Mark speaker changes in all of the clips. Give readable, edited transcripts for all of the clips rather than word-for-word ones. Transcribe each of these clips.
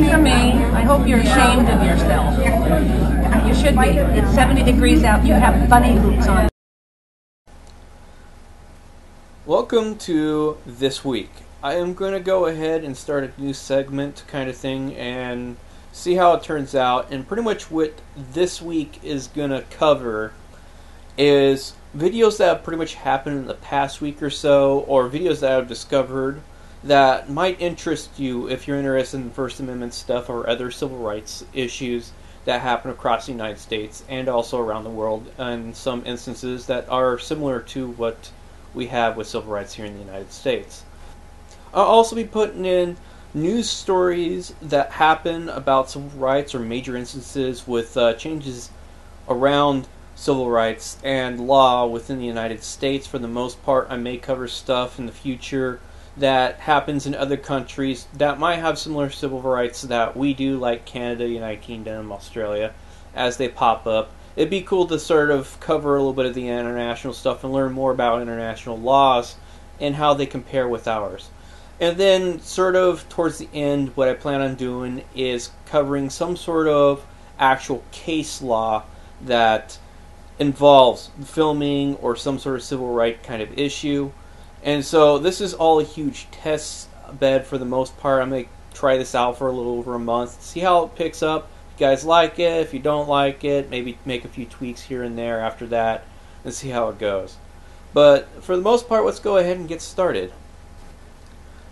Speaker 1: coming from me, I hope you're ashamed of yourself. You should be. It's 70 degrees out. You have bunny hoops on.
Speaker 2: Welcome to This Week. I am going to go ahead and start a new segment kind of thing and see how it turns out. And pretty much what this week is going to cover is videos that have pretty much happened in the past week or so, or videos that I've discovered that might interest you if you're interested in First Amendment stuff or other civil rights issues that happen across the United States and also around the world, and some instances that are similar to what we have with civil rights here in the United States. I'll also be putting in news stories that happen about civil rights or major instances with changes around civil rights and law within the United States. For the most part, I may cover stuff in the future that happens in other countries that might have similar civil rights that we do, like Canada, United Kingdom, Australia, as they pop up. It'd be cool to sort of cover a little bit of the international stuff and learn more about international laws and how they compare with ours. And then sort of towards the end, what I plan on doing is covering some sort of actual case law that involves filming or some sort of civil right kind of issue. And so this is all a huge test bed for the most part. I'm going to try this out for a little over a month, see how it picks up. If you guys like it, if you don't like it, maybe make a few tweaks here and there after that and see how it goes. But for the most part, let's go ahead and get started.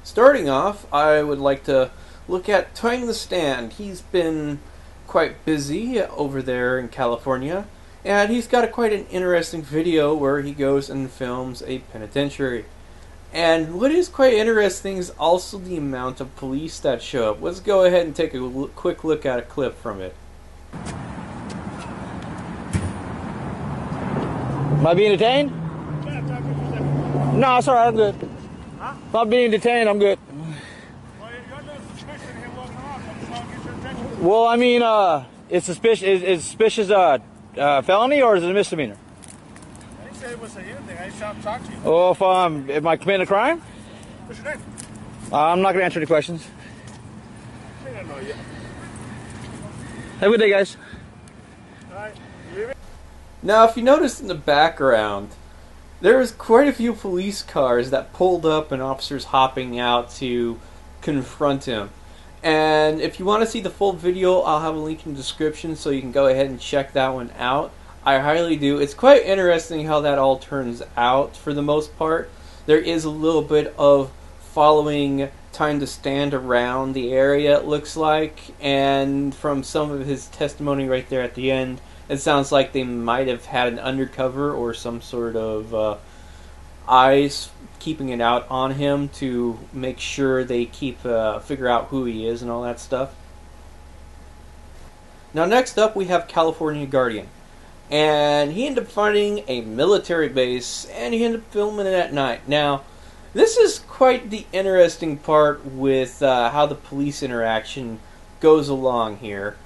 Speaker 2: Starting off, I would like to look at Tying the Stand. He's been quite busy over there in California, and he's got quite an interesting video where he goes and films a penitentiary. And what is quite interesting is also the amount of police that show up. Let's go ahead and take a quick look at a clip from it.
Speaker 3: Am I being detained? No, it's alright, I'm good.
Speaker 4: Huh?
Speaker 3: If I'm being detained, I'm good.
Speaker 4: Well, you got no suspicion of him walking around. I'm just trying to get your attention.
Speaker 3: Well, I mean, it's suspicious. Is suspicious felony or is it a misdemeanor?
Speaker 4: I didn't say it was anything. I just shot to talk to you.
Speaker 3: Oh, if I committing a crime?
Speaker 4: What's your name?
Speaker 3: I'm not going to answer any questions.
Speaker 4: I think I know you.
Speaker 3: Have a good day, guys.
Speaker 4: Alright, you leaving?
Speaker 2: Now, if you notice in the background, there's quite a few police cars that pulled up and officers hopping out to confront him. And if you want to see the full video, I'll have a link in the description so you can go ahead and check that one out. I highly do. It's quite interesting how that all turns out for the most part. There is a little bit of following Tying the Stand around the area, it looks like. And from some of his testimony right there at the end, it sounds like they might have had an undercover or some sort of eyes keeping it out on him to make sure they figure out who he is and all that stuff. Now next up we have California Guardian. And he ended up finding a military base and he ended up filming it at night. Now, this is quite the interesting part with how the police interaction goes along here.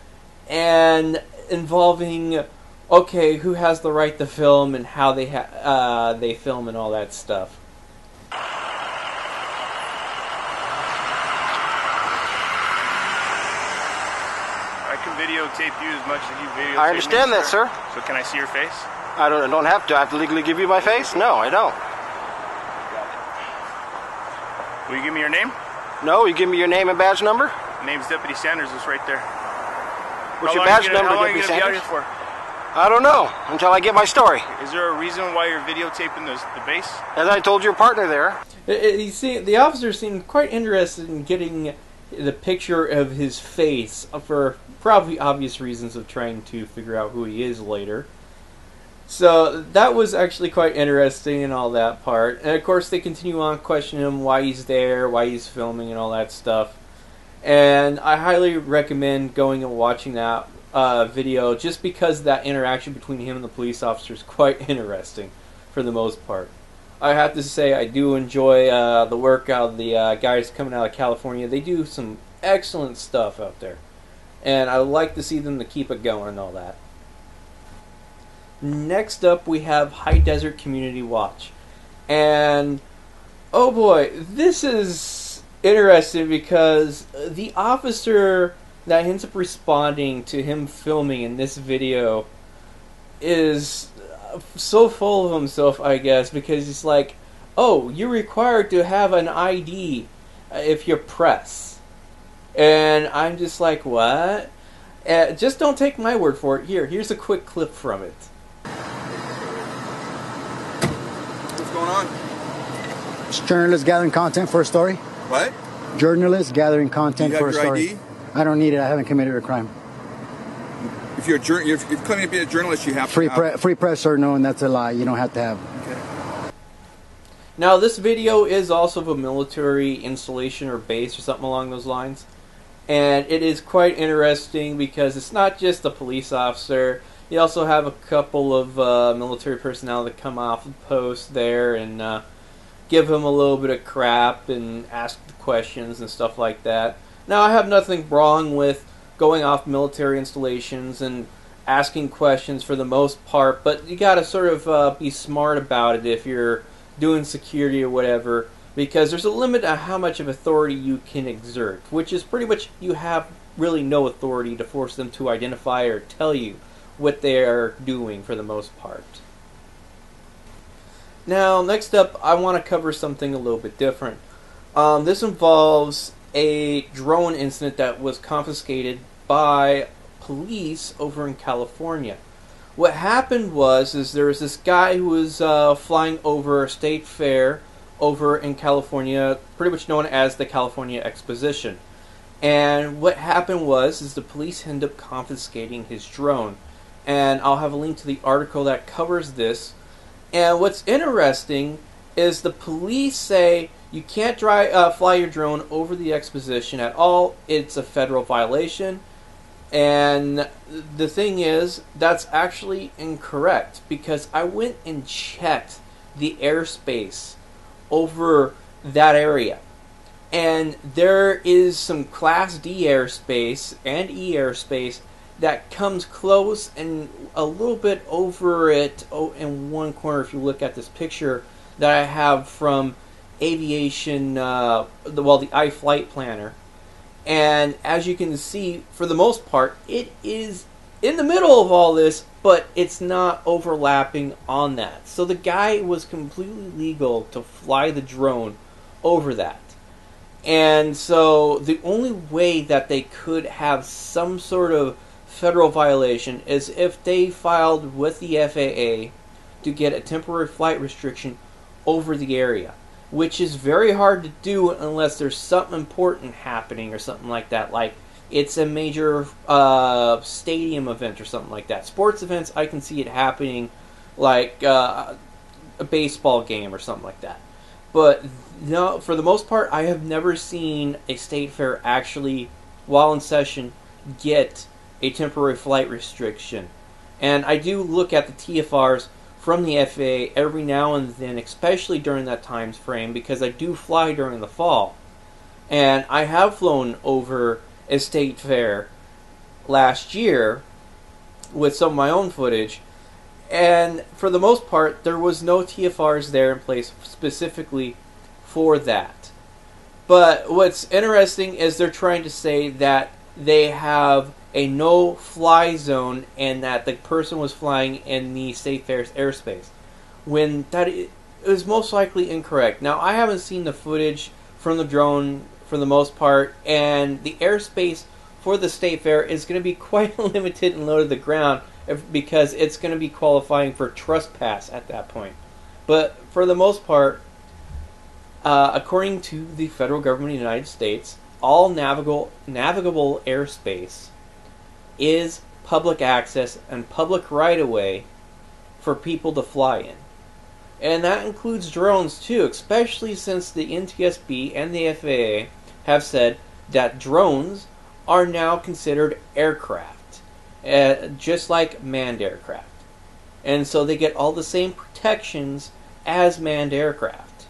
Speaker 2: And involving, okay, who has the right to film and how they film and all that stuff.
Speaker 4: I can videotape you as much as you videotape
Speaker 5: I understand
Speaker 4: me,
Speaker 5: that, sir.
Speaker 4: So can I see your face?
Speaker 5: I don't have to. I have to legally give you my face? No, I don't.
Speaker 4: Will you give me your name?
Speaker 5: No, you give me your name and badge number?
Speaker 4: Name's Deputy Sanders. It's right there.
Speaker 5: What's your badge number,
Speaker 4: How long are you
Speaker 5: Deputy
Speaker 4: going to be out
Speaker 5: Sanders?
Speaker 4: here for?
Speaker 5: I don't know until I get my story.
Speaker 4: Is there a reason why you're videotaping the base?
Speaker 5: As I told your partner there.
Speaker 2: The officer seemed quite interested in getting the picture of his face for probably obvious reasons of trying to figure out who he is later. So that was actually quite interesting and all that part. And of course they continue on questioning him why he's there, why he's filming and all that stuff. And I highly recommend going and watching that video just because that interaction between him and the police officer is quite interesting for the most part. I have to say I do enjoy the work out of the guys coming out of California. They do some excellent stuff out there. And I would like to see them to keep it going and all that. Next up we have Highdesert Community Watch. And oh boy, this is interesting because the officer that ends up responding to him filming in this video is so full of himself, I guess, because he's like, oh, you're required to have an ID if you're press. And I'm just like, what? Just don't take my word for it. Here's a quick clip from it.
Speaker 6: What's going on?
Speaker 7: It's journalists gathering content for a story.
Speaker 6: What?
Speaker 7: Journalists gathering content for a story.
Speaker 6: ID?
Speaker 7: I don't need it. I haven't committed a crime.
Speaker 6: If you're claiming to be a journalist, you have
Speaker 7: free press or no, and that's a lie. You don't have to have.
Speaker 6: Okay.
Speaker 2: Now, this video is also of a military installation or base or something along those lines. And it is quite interesting because it's not just a police officer. You also have a couple of military personnel that come off the post there and give him a little bit of crap and ask questions and stuff like that. Now, I have nothing wrong with going off military installations and asking questions for the most part, but you got to sort of be smart about it if you're doing security or whatever, because there's a limit to how much of authority you can exert, which is pretty much you have really no authority to force them to identify or tell you what they are doing for the most part. Now, next up, I want to cover something a little bit different. This involves a drone incident that was confiscated by police over in California. What happened was there was this guy who was flying over a state fair over in California, pretty much known as the California Exposition. And what happened was the police ended up confiscating his drone. And I'll have a link to the article that covers this. And what's interesting is the police say you can't fly your drone over the exposition at all. It's a federal violation. And the thing is, that's actually incorrect, because I went and checked the airspace over that area. And there is some Class D airspace and E airspace that comes close and a little bit over it in one corner if you look at this picture that I have from aviation, the IFlightPlaner. And as you can see, for the most part, it is in the middle of all this, but it's not overlapping on that. So the guy was completely legal to fly the drone over that. And so the only way that they could have some sort of federal violation is if they filed with the FAA to get a temporary flight restriction over the area, which is very hard to do unless there's something important happening or something like that, like it's a major stadium event or something like that. Sports events, I can see it happening, like a baseball game or something like that. But no, for the most part, I have never seen a state fair actually, while in session, get a temporary flight restriction. And I do look at the TFRs from the FAA every now and then, especially during that time frame, because I do fly during the fall. And I have flown over a state fair last year with some of my own footage, and for the most part there was no TFRs there in place specifically for that. But what's interesting is they're trying to say that they have a no-fly zone and that the person was flying in the state fair's airspace, when that is most likely incorrect. Now, I haven't seen the footage from the drone for the most part, and the airspace for the state fair is going to be quite limited and low to the ground because it's going to be qualifying for trespass at that point. But for the most part, according to the federal government of the United States, all navigable airspace is public access and public right-of-way for people to fly in. And that includes drones too, especially since the NTSB and the FAA have said that drones are now considered aircraft, just like manned aircraft. And so they get all the same protections as manned aircraft.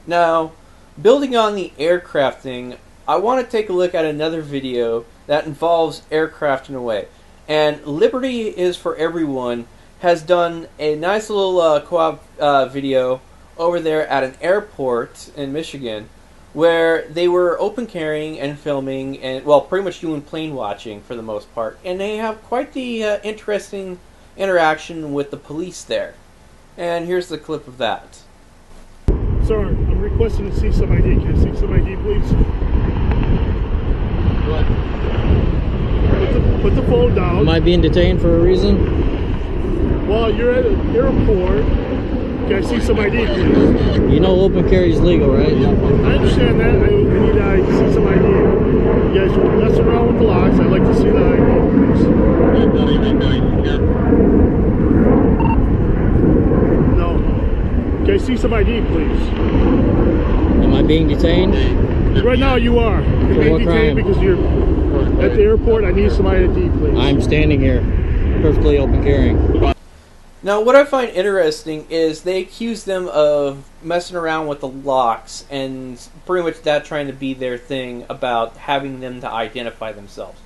Speaker 2: Now, building on the aircraft thing, I want to take a look at another video that involves aircraft in a way. And LibertyIsForEveryone has done a nice little CoOp video over there at an airport in Michigan where they were open carrying and filming and, well, pretty much doing plane watching for the most part. And they have quite the interesting interaction with the police there. And here's the clip of that.
Speaker 4: Sir, I'm requesting to see some ID. Can I see some ID, please?
Speaker 8: What?
Speaker 4: Put the phone down.
Speaker 8: Am I being detained for a reason?
Speaker 4: Well, you're at an airport. Can I see some ID, please?
Speaker 8: You know open carry is legal, right?
Speaker 4: I understand that. I need to see some ID. You guys are messing around with the locks. I'd like to see the ID, please. No. Can I see some ID, please?
Speaker 8: Am I being detained?
Speaker 4: Right now you are. You're being detained because you're at the airport. I need some ID, please.
Speaker 8: I'm standing here, perfectly open carrying.
Speaker 2: Now, what I find interesting is they accuse them of messing around with the locks and pretty much that trying to be their thing about having them to identify themselves.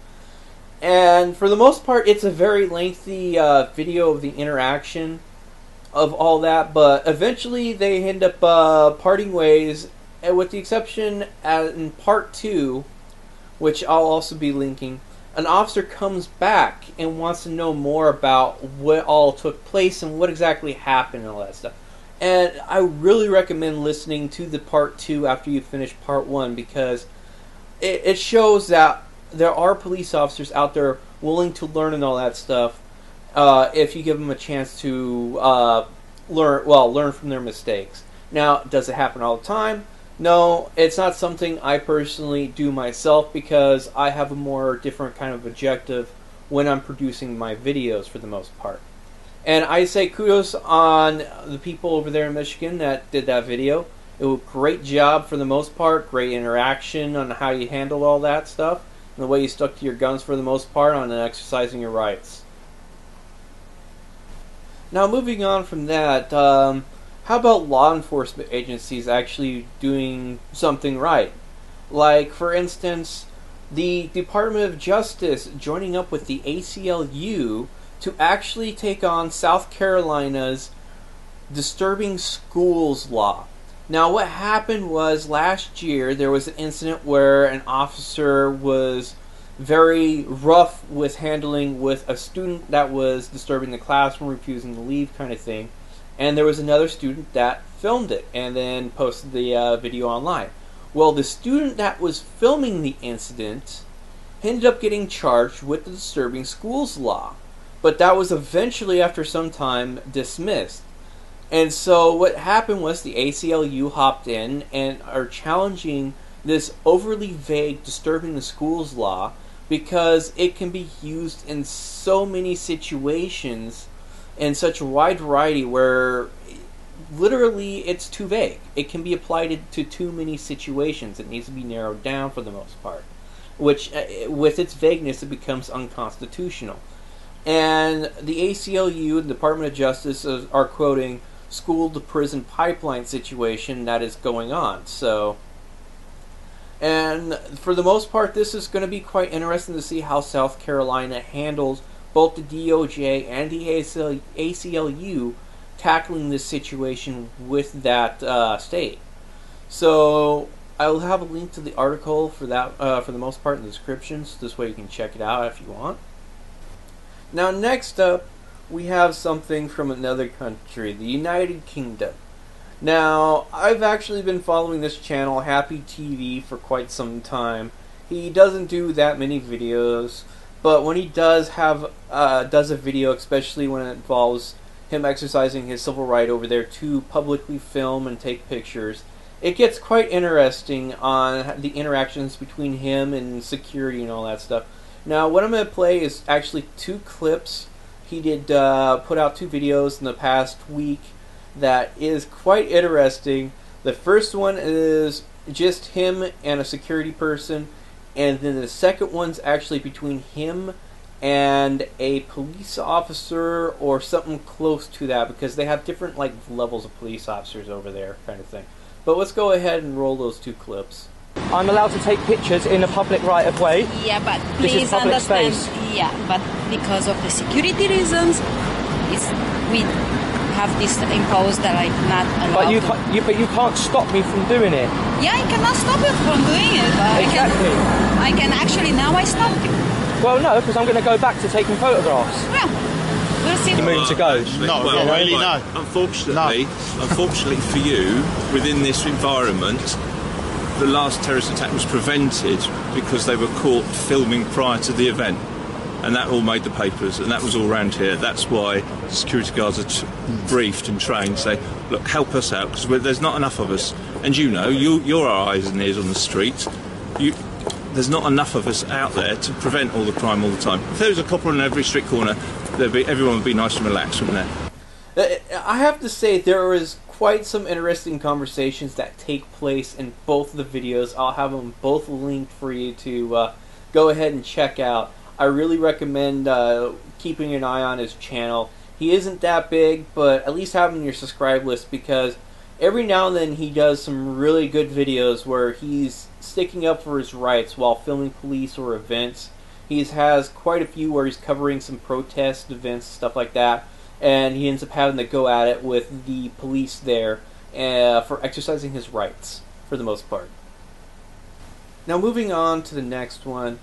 Speaker 2: And for the most part, it's a very lengthy video of the interaction of all that, but eventually they end up parting ways, with the exception in part 2, which I'll also be linking. An officer comes back and wants to know more about what all took place and what exactly happened and all that stuff. And I really recommend listening to the part 2 after you finish part 1 because it shows that there are police officers out there willing to learn and all that stuff if you give them a chance to learn from their mistakes. Now, does it happen all the time? No, it's not something I personally do myself because I have a more different kind of objective when I'm producing my videos for the most part. And I say kudos on the people over there in Michigan that did that video. It was a great job for the most part, great interaction on how you handled all that stuff, and the way you stuck to your guns for the most part on exercising your rights. Now moving on from that, how about law enforcement agencies actually doing something right? Like, for instance, the Department of Justice joining up with the ACLU to actually take on South Carolina's disturbing schools law. Now, what happened was last year there was an incident where an officer was very rough with handling with a student that was disturbing the classroom, refusing to leave kind of thing. And there was another student that filmed it and then posted the video online. Well, the student that was filming the incident ended up getting charged with the disturbing schools law. But that was eventually, after some time, dismissed. And so what happened was the ACLU hopped in and are challenging this overly vague disturbing the schools law because it can be used in so many situations in such a wide variety where literally it's too vague. It can be applied to too many situations. It needs to be narrowed down for the most part, which with its vagueness it becomes unconstitutional. And the ACLU and the Department of Justice are quoting school to prison pipeline situation that is going on. So, and for the most part, this is going to be quite interesting to see how South Carolina handles both the DOJ and the ACLU tackling this situation with that state. So I'll have a link to the article for that for the most part in the description, so this way you can check it out if you want. Now next up, we have something from another country, the United Kingdom. Now, I've actually been following this channel, Happy TV, for quite some time. He doesn't do that many videos, but when he does have does a video, especially when it involves him exercising his civil right over there to publicly film and take pictures, it gets quite interesting on the interactions between him and security and all that stuff. Now, what I'm going to play is actually 2 clips. He did put out 2 videos in the past week that is quite interesting. The first one is just him and a security person, and then the second one's actually between him and a police officer or something close to that, because they have different levels of police officers over there kind of thing. But let's go ahead and roll those 2 clips.
Speaker 9: I'm allowed to take pictures in a public right of way.
Speaker 10: Yeah, but
Speaker 9: This is
Speaker 10: please
Speaker 9: public
Speaker 10: understand.
Speaker 9: space.
Speaker 10: Yeah, but because of the security reasons, have this imposed that I'm not allowed.
Speaker 9: But you can't stop me from doing it.
Speaker 10: Yeah, I cannot stop you from doing it.
Speaker 9: Exactly.
Speaker 10: I can actually, now I stop you.
Speaker 9: Well, no, because I'm going to go back to taking photographs.
Speaker 10: Well, we'll see.
Speaker 9: You're moving to go.
Speaker 4: No, not really, no.
Speaker 11: Unfortunately for you, within this environment, the last terrorist attack was prevented because they were caught filming prior to the event. And that all made the papers, and that was all around here. That's why security guards are briefed and trained to say, look, help us out, because there's not enough of us. And you know, you're our eyes and ears on the street. There's not enough of us out there to prevent all the crime all the time. If there was a copper on every street corner, everyone would be nice and relaxed, wouldn't
Speaker 2: they? I have to say, there is quite some interesting conversations that take place in both of the videos. I'll have them both linked for you to go ahead and check out. I really recommend keeping an eye on his channel. He isn't that big, but at least have him on your subscribe list, because every now and then he does some really good videos where he's sticking up for his rights while filming police or events. He has quite a few where he's covering some protest events, stuff like that, and he ends up having to go at it with the police there for exercising his rights, for the most part. Now moving on to the next one,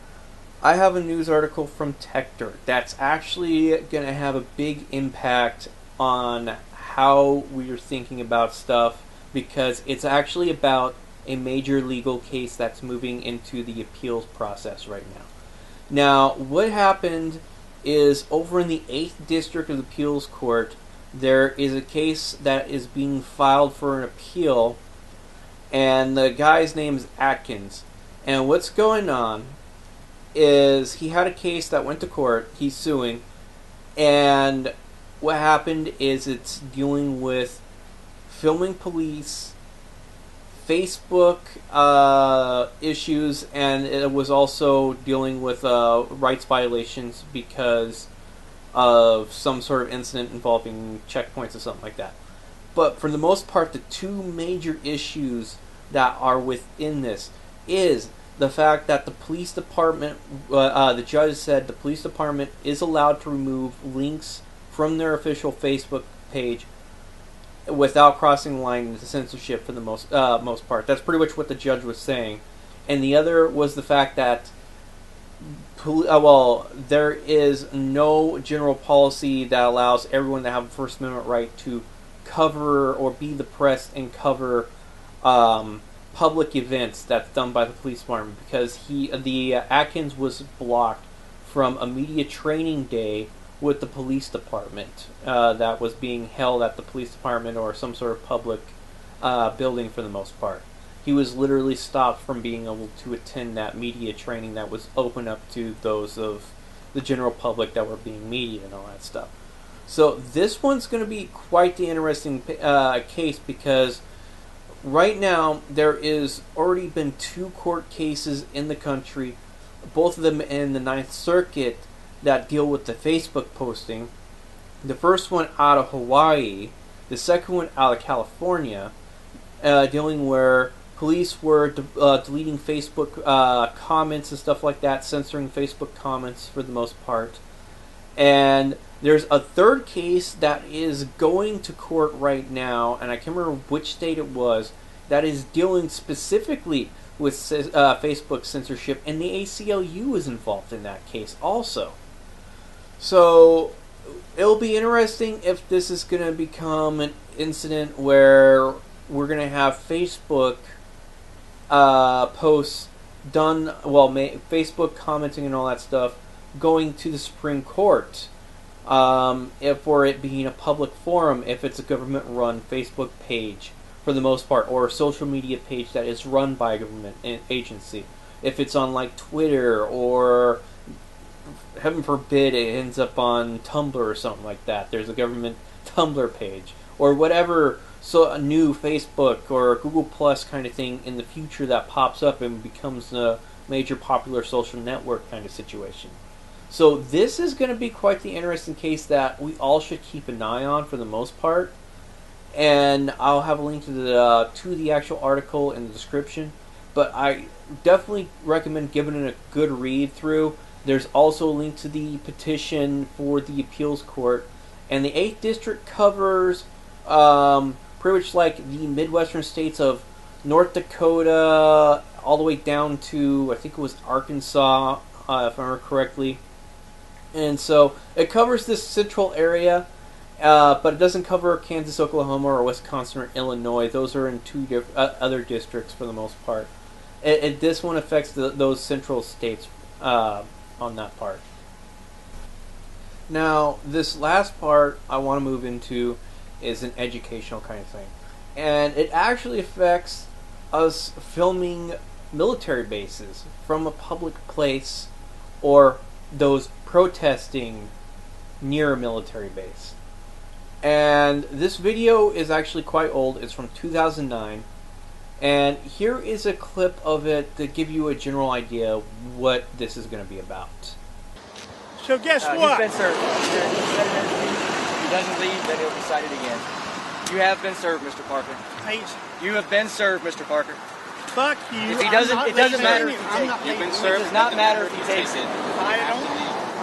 Speaker 2: I have a news article from Tector that's actually going to have a big impact on how we are thinking about stuff, because it's actually about a major legal case that's moving into the appeals process right now. Now, what happened is over in the 8th District of the Appeals Court, there is a case that is being filed for an appeal, and the guy's name is Atkins. And what's going on is he had a case that went to court, he's suing, and what happened is it's dealing with filming police, Facebook issues, and it was also dealing with rights violations because of some sort of incident involving checkpoints or something like that. But for the most part, the two major issues that are within this is the fact that the police department, the judge said the police department is allowed to remove links from their official Facebook page without crossing the line into censorship for the most part. That's pretty much what the judge was saying. And the other was the fact that there is no general policy that allows everyone to have a First Amendment right to cover or be the press and cover public events that's done by the police department, because Atkins was blocked from a media training day with the police department that was being held at the police department or some sort of public building for the most part. He was literally stopped from being able to attend that media training that was open up to those of the general public that were being media and all that stuff. So this one's going to be quite the interesting case, because right now there is already been 2 court cases in the country, both of them in the 9th Circuit, that deal with the Facebook posting. The first one out of Hawaii, the second one out of California, dealing where police were deleting Facebook comments and stuff like that, censoring Facebook comments for the most part. And there's a third case that is going to court right now, and I can't remember which state it was, that is dealing specifically with Facebook censorship, and the ACLU is involved in that case also. So it'll be interesting if this is going to become an incident where we're going to have Facebook posts done, Facebook commenting and all that stuff, going to the Supreme Court. For it being a public forum, if it's a government-run Facebook page, for the most part, or a social media page that is run by a government agency. If it's on like Twitter, or heaven forbid it ends up on Tumblr or something like that. There's a government Tumblr page, or whatever, so a new Facebook or Google Plus kind of thing in the future that pops up and becomes a major popular social network kind of situation. So this is going to be quite the interesting case that we all should keep an eye on for the most part. And I'll have a link to the actual article in the description. But I definitely recommend giving it a good read through. There's also a link to the petition for the appeals court. And the 8th District covers pretty much like the Midwestern states of North Dakota, all the way down to, I think it was Arkansas, if I remember correctly. And so it covers this central area, but it doesn't cover Kansas, Oklahoma, or Wisconsin, or Illinois. Those are in two other districts for the most part. This one affects those central states on that part. Now, this last part I want to move into is an educational kind of thing. And it actually affects us filming military bases from a public place or those protesting near a military base. And this video is actually quite old. It's from 2009. And here is a clip of it to give you a general idea what this is going to be about.
Speaker 12: So guess what?
Speaker 9: He's been served. If he doesn't leave, then he'll be cited again. You have been served, Mr. Parker. You have been served, Mr. Parker.
Speaker 12: Fuck you.
Speaker 9: If he doesn't, it doesn't matter if he takes it.
Speaker 12: You've been
Speaker 9: served. It does not matter if he takes it.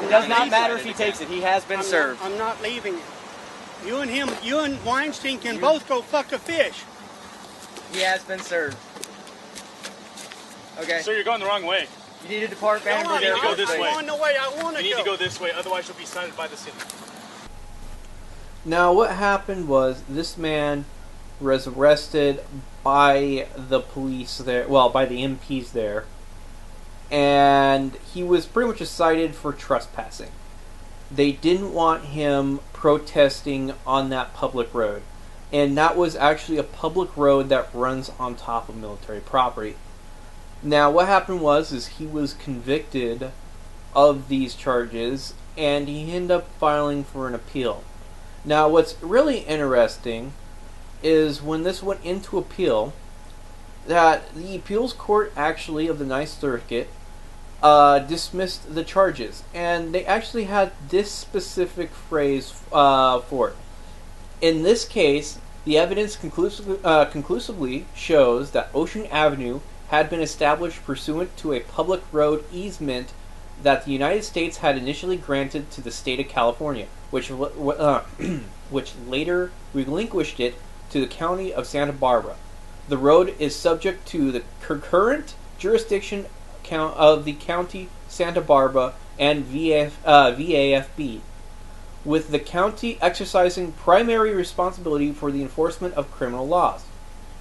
Speaker 9: It does not matter if he takes it. He has been served.
Speaker 12: I'm not leaving it. You and him, you and Weinstein can both go fuck a fish.
Speaker 9: He has been served. Okay.
Speaker 13: So you're going the wrong way.
Speaker 9: You need to depart, man.
Speaker 13: You need to go this way.
Speaker 12: I'm going the way I want to go.
Speaker 13: You need to go this way, otherwise you'll be cited by the city.
Speaker 2: Now, what happened was this man was arrested by the police there, well, by the MPs there, and he was pretty much cited for trespassing. They didn't want him protesting on that public road, and that was actually a public road that runs on top of military property. Now, what happened was he was convicted of these charges, and he ended up filing for an appeal. Now, what's really interesting is when this went into appeal, that the appeals court actually of the Ninth Circuit dismissed the charges, and they actually had this specific phrase for it. In this case, the evidence conclusively shows that Ocean Avenue had been established pursuant to a public road easement that the United States had initially granted to the state of California, which later relinquished it to the county of Santa Barbara. The road is subject to the concurrent jurisdiction of the county Santa Barbara and VAFB, with the county exercising primary responsibility for the enforcement of criminal laws.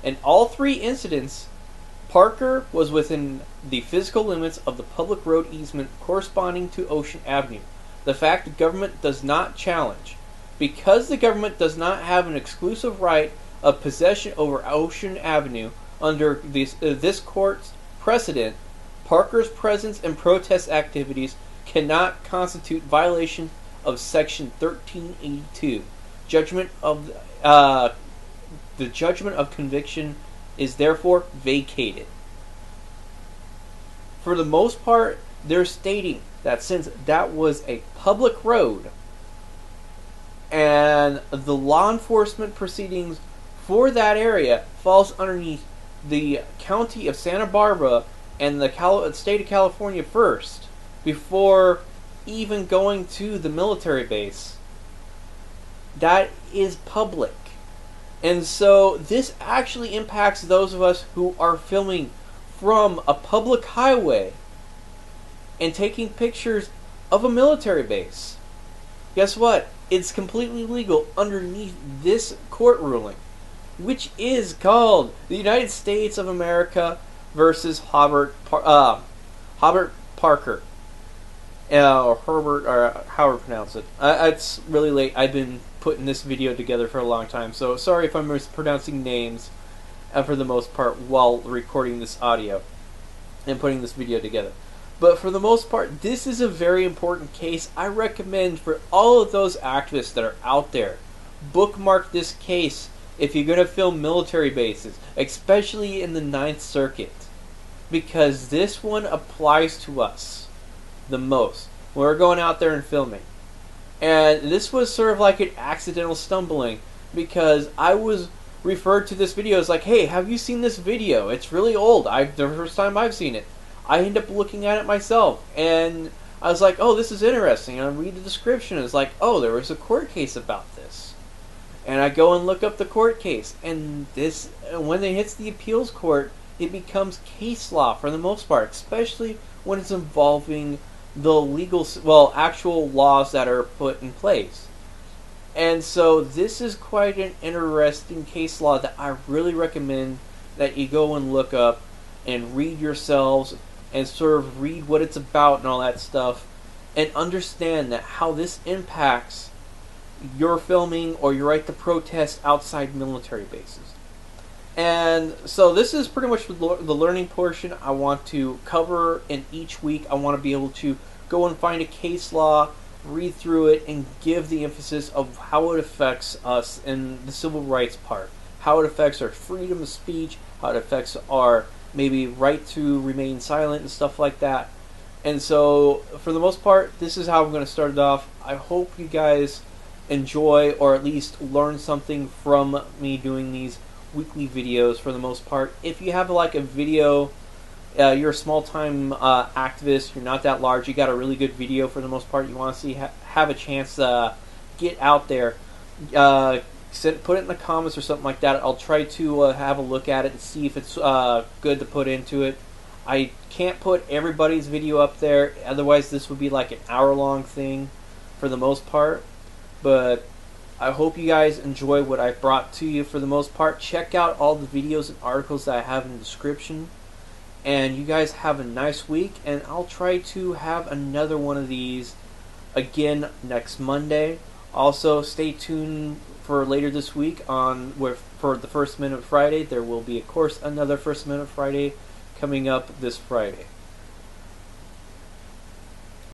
Speaker 2: In all three incidents, Parker was within the physical limits of the public road easement corresponding to Ocean Avenue. The fact the government does not challenge. Because the government does not have an exclusive right of possession over Ocean Avenue under this court's precedent, Parker's presence and protest activities cannot constitute violation of Section 1382. The judgment of conviction is therefore vacated. For the most part, they're stating that since that was a public road and the law enforcement proceedings for that area falls underneath the county of Santa Barbara and the state of California first, before even going to the military base, that is public. And so this actually impacts those of us who are filming from a public highway and taking pictures of a military base. Guess what? It's completely legal underneath this court ruling, which is called the United States of America versus Hobart Parker. Or Herbert, or however you pronounce it. It's really late. I've been putting this video together for a long time, so sorry if I'm mispronouncing names for the most part while recording this audio and putting this video together. But for the most part, this is a very important case. I recommend for all of those activists that are out there, bookmark this case if you're going to film military bases, especially in the Ninth Circuit, because this one applies to us the most when we're going out there and filming. And this was sort of like an accidental stumbling, because I was referred to this video as like, hey, have you seen this video? It's really old. The first time I've seen it. I end up looking at it myself, and I was like, oh, this is interesting. And I read the description. It's like, oh, there was a court case about this. And I go and look up the court case. And this, when it hits the appeals court, it becomes case law for the most part, especially when it's involving the legal, well, actual laws that are put in place. And so this is quite an interesting case law that I really recommend that you go and look up and read yourselves and sort of read what it's about and all that stuff, and understand that how this impacts your filming or your right to protest outside military bases. And so this is pretty much the learning portion I want to cover in each week. I want to be able to go and find a case law, read through it, and give the emphasis of how it affects us in the civil rights part, how it affects our freedom of speech, how it affects our maybe right to remain silent and stuff like that. And so for the most part, this is how I'm going to start it off. I hope you guys enjoy or at least learn something from me doing these weekly videos for the most part. If you have like a video, you're a small-time activist, you're not that large, you got a really good video for the most part, you want to see have a chance to get out there, put it in the comments or something like that. I'll try to have a look at it and see if it's good to put into it. I can't put everybody's video up there, otherwise this would be like an hour-long thing for the most part. But I hope you guys enjoy what I brought to you for the most part. Check out all the videos and articles that I have in the description. And you guys have a nice week, and I'll try to have another one of these again next Monday. Also, stay tuned for later this week for the First Minute Friday. There will be, of course, another First Minute Friday coming up this Friday.